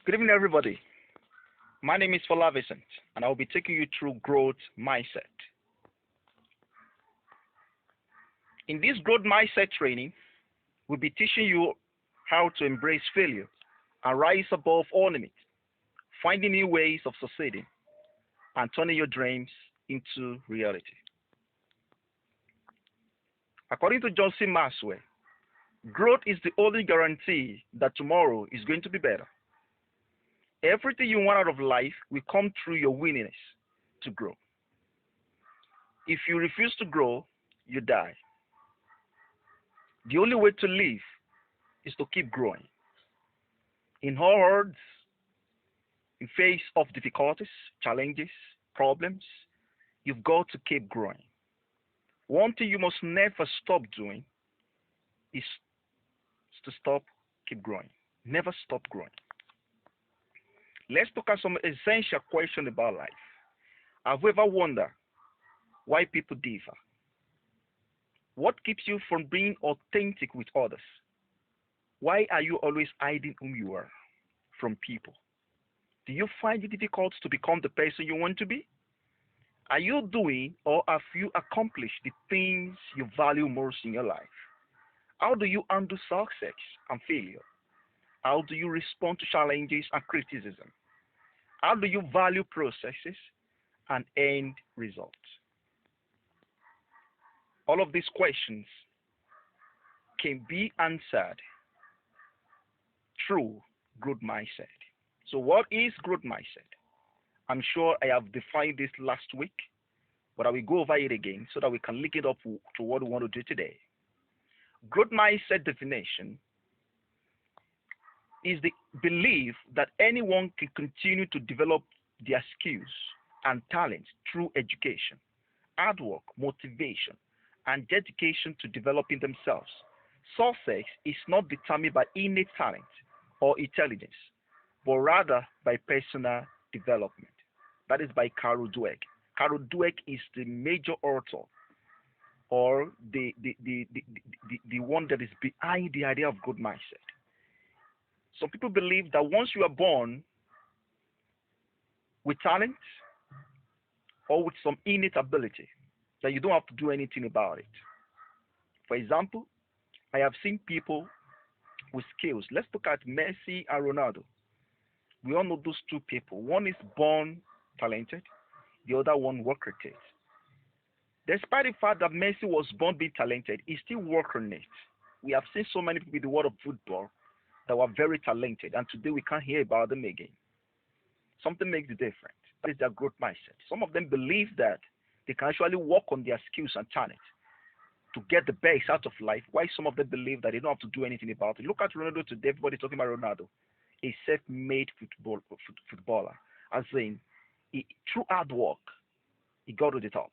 Good evening, everybody. My name is Fola Vincent, and I'll be taking you through growth mindset. In this growth mindset training, we'll be teaching you how to embrace failure and rise above all limits, finding new ways of succeeding and turning your dreams into reality. According to John C. Maxwell, growth is the only guarantee that tomorrow is going to be better. Everything you want out of life will come through your willingness to grow. If you refuse to grow, you die. The only way to live is to keep growing. In all odds, in face of difficulties, challenges, problems, you've got to keep growing. One thing you must never stop doing is to keep growing. Never stop growing. Let's look at some essential questions about life. Have you ever wondered why people differ? What keeps you from being authentic with others? Why are you always hiding who you are from people? Do you find it difficult to become the person you want to be? Are you doing or have you accomplished the things you value most in your life? How do you handle success and failure? How do you respond to challenges and criticism? How do you value processes and end results? All of these questions can be answered through growth mindset. So, what is growth mindset? I'm sure I have defined this last week, but I will go over it again so that we can link it up to what we want to do today. Growth mindset definition is the belief that anyone can continue to develop their skills and talents through education, hard work, motivation, and dedication to developing themselves. Success is not determined by innate talent or intelligence, but rather by personal development. That is by Carol Dweck. Carol Dweck is the major author or the one that is behind the idea of good mindset. Some people believe that once you are born with talent or with some innate ability, that you don't have to do anything about it. For example, I have seen people with skills. Let's look at Messi and Ronaldo. We all know those two people. One is born talented, the other one work at it. Despite the fact that Messi was born being talented, he still worked on it. We have seen so many people in the world of football that were very talented, and today we can't hear about them again. Something makes the difference. That is their growth mindset. Some of them believe that they can actually work on their skills and talent to get the best out of life, while some of them believe that they don't have to do anything about it. Look at Ronaldo today. Everybody talking about Ronaldo, a self-made footballer. As in, through hard work, he got to the top.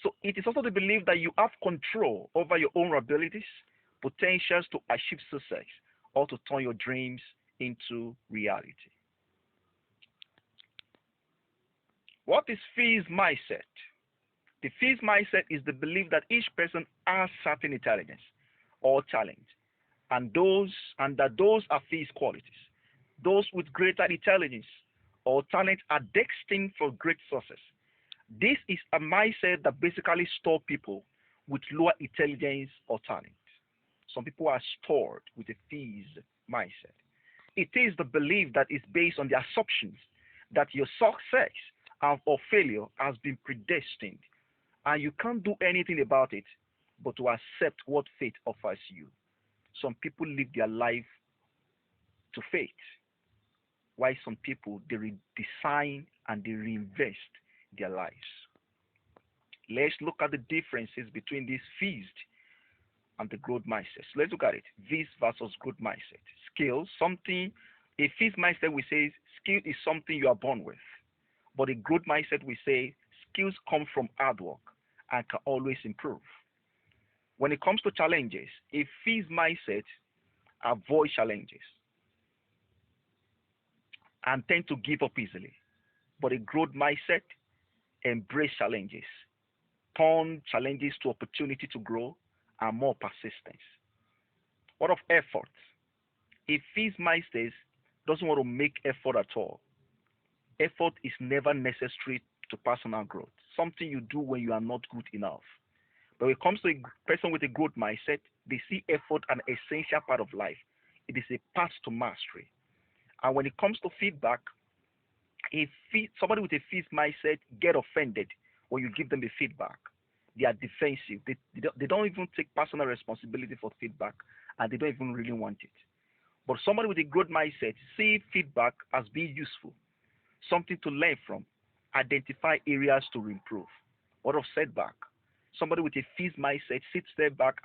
So it is also the belief that you have control over your own abilities, potentials to achieve success, or to turn your dreams into reality. What is fixed mindset? The fixed mindset is the belief that each person has certain intelligence or talent, and that those are fixed qualities. Those with greater intelligence or talent are destined for great success. This is a mindset that basically stores people with lower intelligence or talent. Some people are stored with a fixed mindset. It is the belief that is based on the assumptions that your success or failure has been predestined and you can't do anything about it but to accept what fate offers you. Some people live their life to fate, while some people they redesign and they reinvest their lives. Let's look at the differences between this feast and the growth mindset. So let's look at it. This versus growth mindset. Skill, something, a fixed mindset we say skill is something you are born with. But a growth mindset we say skills come from hard work and can always improve. When it comes to challenges, a fixed mindset avoid challenges and tend to give up easily. But a growth mindset embrace challenges, turn challenges to opportunity to grow, and more persistence. What of effort? A fixed mindset doesn't want to make effort at all. Effort is never necessary to personal growth. Something you do when you are not good enough. But when it comes to a person with a growth mindset, they see effort an essential part of life. It is a path to mastery. And when it comes to feedback, somebody with a fixed mindset get offended when you give them a feedback. They are defensive. They don't even take personal responsibility for feedback, and they don't even really want it. But somebody with a growth mindset see feedback as being useful, something to learn from, identify areas to improve. What of setback? Somebody with a fixed mindset sees setback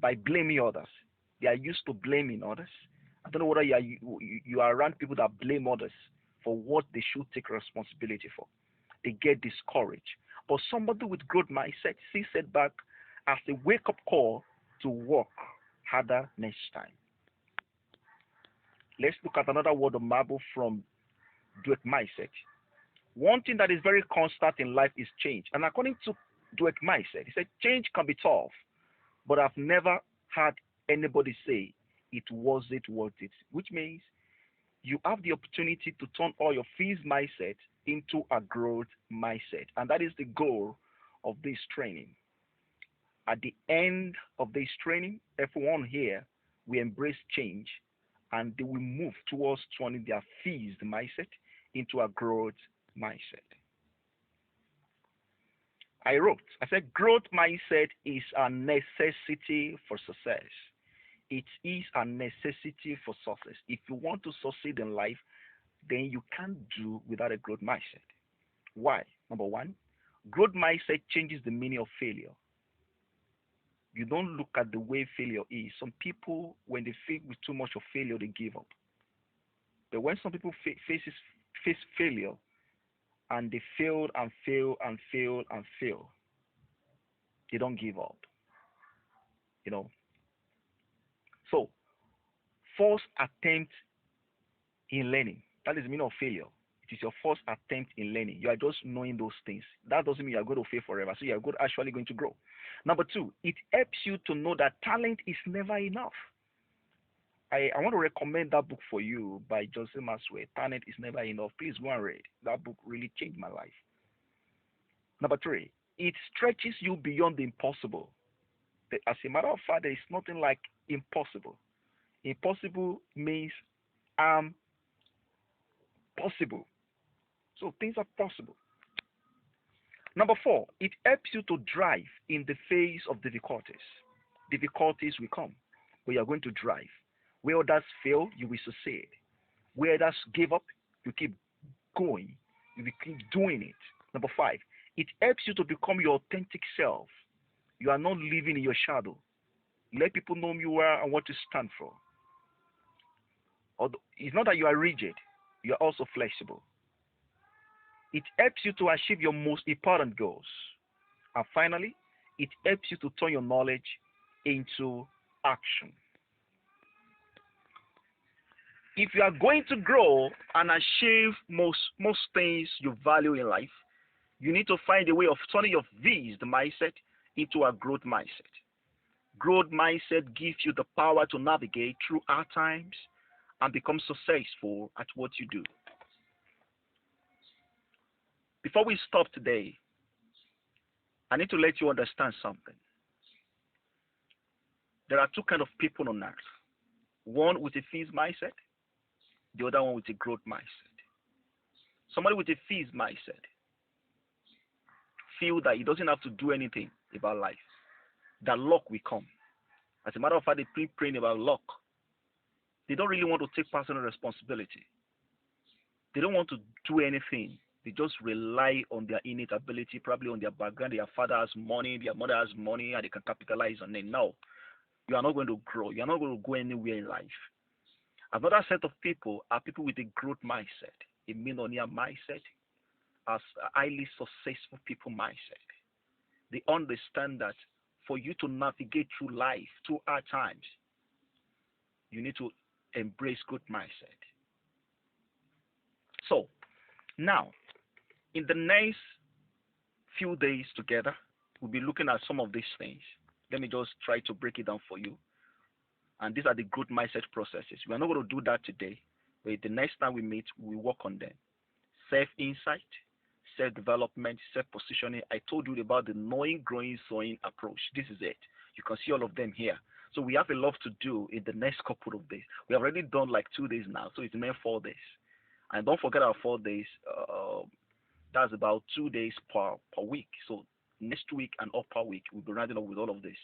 by blaming others. They are used to blaming others. I don't know whether you are around people that blame others for what they should take responsibility for. They get discouraged. But somebody with growth mindset sees setback as a wake up call to work harder next time. Let's look at another word of marble from growth mindset. One thing that is very constant in life is change. And according to growth mindset, he said change can be tough, but I've never had anybody say it wasn't worth it, which means you have the opportunity to turn all your fixed mindset into a growth mindset. And that is the goal of this training. At the end of this training, everyone here will embrace change and they will move towards turning their fixed mindset into a growth mindset. I said, growth mindset is a necessity for success. It is a necessity for success. If you want to succeed in life, then you can't do without a growth mindset. Why? Number one, growth mindset changes the meaning of failure. You don't look at the way failure is. Some people, when they face with too much of failure, they give up. But when some people face failure and they fail and fail and fail and fail, they don't give up. You know. So, first attempt in learning. That is the meaning of failure. It is your first attempt in learning. You are just knowing those things. That doesn't mean you are going to fail forever. So you are actually going to grow. Number two, it helps you to know that talent is never enough. I want to recommend that book for you by Joseph Maswell. Talent is never enough. Please go and read. That book really changed my life. Number three, it stretches you beyond the impossible. As a matter of fact, there is nothing like impossible. Impossible means possible. So things are possible. Number four, it helps you to drive in the face of difficulties. Difficulties will come, but you are going to drive. Where others fail, you will succeed. Where others give up, you keep going. You will keep doing it. Number five, it helps you to become your authentic self. You are not living in your shadow. Let people know who you are and what you stand for. It's not that you are rigid, you are also flexible. It helps you to achieve your most important goals. And finally, it helps you to turn your knowledge into action. If you are going to grow and achieve most things you value in life, you need to find a way of turning your fixed mindset into a growth mindset. Growth mindset gives you the power to navigate through hard times and become successful at what you do. Before we stop today, I need to let you understand something. There are two kinds of people on earth. One with a fixed mindset, the other one with a growth mindset. Somebody with a fixed mindset feel that he doesn't have to do anything about life. That luck will come. As a matter of fact, they keep praying about luck. They don't really want to take personal responsibility. They don't want to do anything. They just rely on their innate ability, probably on their background. Their father has money, their mother has money, and they can capitalize on it. No, you are not going to grow. You are not going to go anywhere in life. Another set of people are people with a growth mindset, a millionaire mindset, as a highly successful people mindset. They understand that for you to navigate through life, through hard times, you need to embrace good mindset. So, now, in the next few days together, we'll be looking at some of these things. Let me just try to break it down for you. And these are the growth mindset processes. We are not going to do that today. The next time we meet, we work on them. Self insight, self development, self positioning. I told you about the knowing, growing, sowing approach. This is it. You can see all of them here. So we have a lot to do in the next couple of days. We have already done like 2 days now, so it's meant 4 days. And don't forget our 4 days. That's about 2 days per week. So next week and upper week, we'll be rounding up with all of this.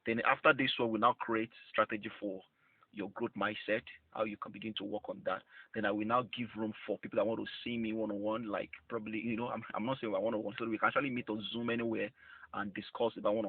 Then after this one, we'll now create strategy for your growth mindset, how you can begin to work on that. Then I will now give room for people that want to see me one on one, like probably, I'm not saying I want to one, so we can actually meet on Zoom anywhere and discuss about one